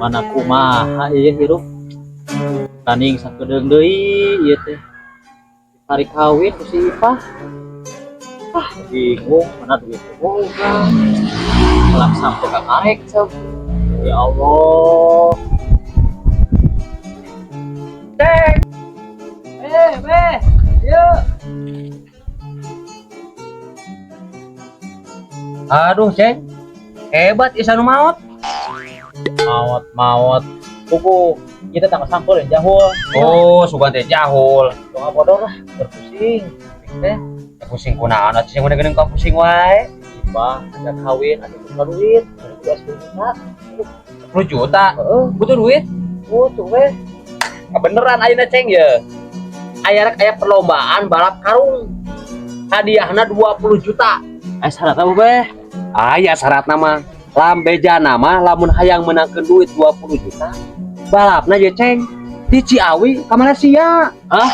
mana kumaha ieu hirup tanding sakedeung deui ieu teh tarik kawin ku si Ipah. Bingung mana duit boga langsung teh kakarek sob. Ya Allah. Ceng. Beh, yuk. Aduh, Ceng. Hebat Isanu maot. Maot kuku kita tanggal sampul yang jahul. Oh, sugan teh jahul. Doa bodor lah terpusing teh Pusing kunaon atuh sing udah geuning ka pusing wae. Ipah ada kawin ada buka duit ada 10 juta. Butuh duit. tuh weh Beneran ayeuna Ceng ya. Aya perlombaan balap karung. Hadiahna 20 juta. syarat apa beh Aya syaratna mah lambejana mah lamun hayang menangkeun duit 20 juta. Balapna je Ceng di Ciawi ka Malaysia. hah